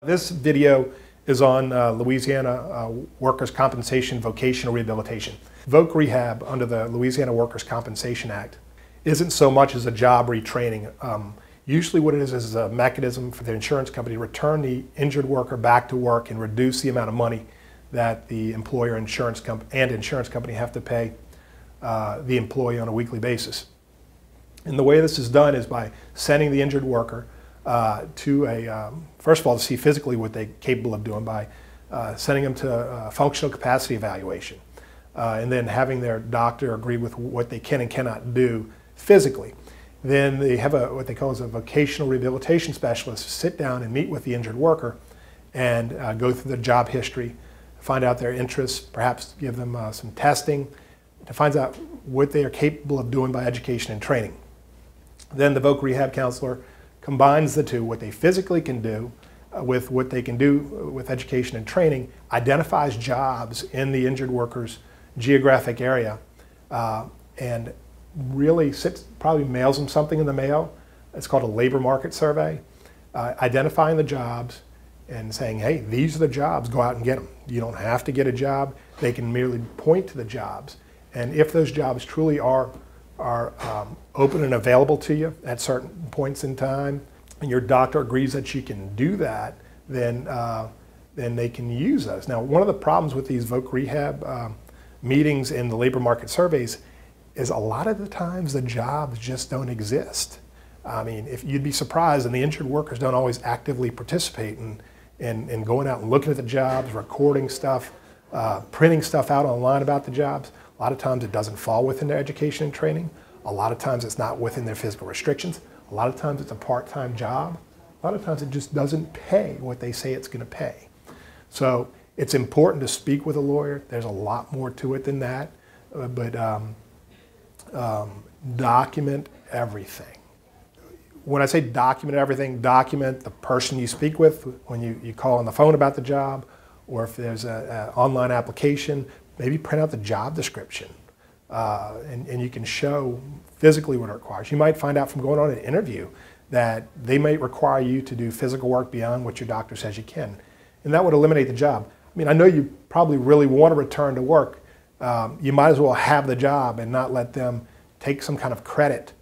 This video is on Louisiana workers' compensation vocational rehabilitation. Voc Rehab under the Louisiana Workers' Compensation Act isn't so much as a job retraining. Usually what it is a mechanism for the insurance company to return the injured worker back to work and reduce the amount of money that the employer and insurance company have to pay the employee on a weekly basis. And the way this is done is by sending the injured worker first of all, to see physically what they're capable of doing by sending them to a functional capacity evaluation, and then having their doctor agree with what they can and cannot do physically. Then they have what they call as a vocational rehabilitation specialist sit down and meet with the injured worker and go through their job history, find out their interests, perhaps give them some testing to find out what they are capable of doing by education and training. Then the Voc Rehab counselor combines the two, what they physically can do with what they can do with education and training, identifies jobs in the injured worker's geographic area, and really probably mails them something in the mail. It's called a labor market survey, identifying the jobs and saying, hey, these are the jobs, go out and get them. You don't have to get a job. They can merely point to the jobs. And if those jobs truly are open and available to you at certain points in time, and your doctor agrees that you can do that, then they can use those. Now, one of the problems with these Voc Rehab meetings and the labor market surveys is a lot of the times the jobs just don't exist. I mean, if you'd be surprised, and the injured workers don't always actively participate in going out and looking at the jobs, recording stuff, printing stuff out online about the jobs. A lot of times it doesn't fall within their education and training. A lot of times it's not within their physical restrictions. A lot of times it's a part-time job. A lot of times it just doesn't pay what they say it's going to pay. So it's important to speak with a lawyer. There's a lot more to it than that, but document everything. When I say document everything, document the person you speak with when you call on the phone about the job, or if there's an online application, maybe print out the job description, and you can show physically what it requires. You might find out from going on an interview that they might require you to do physical work beyond what your doctor says you can, and that would eliminate the job. I mean, I know you probably really want to return to work. You might as well have the job and not let them take some kind of credit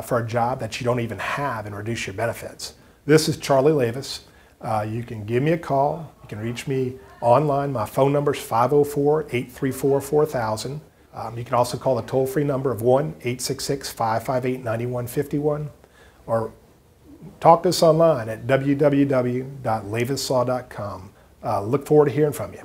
for a job that you don't even have and reduce your benefits. This is Charlie Lavis. You can give me a call. You can reach me online. My phone number is 504-834-4000. You can also call the toll-free number of 1-866-558-9151, or talk to us online at www.lavislaw.com. Look forward to hearing from you.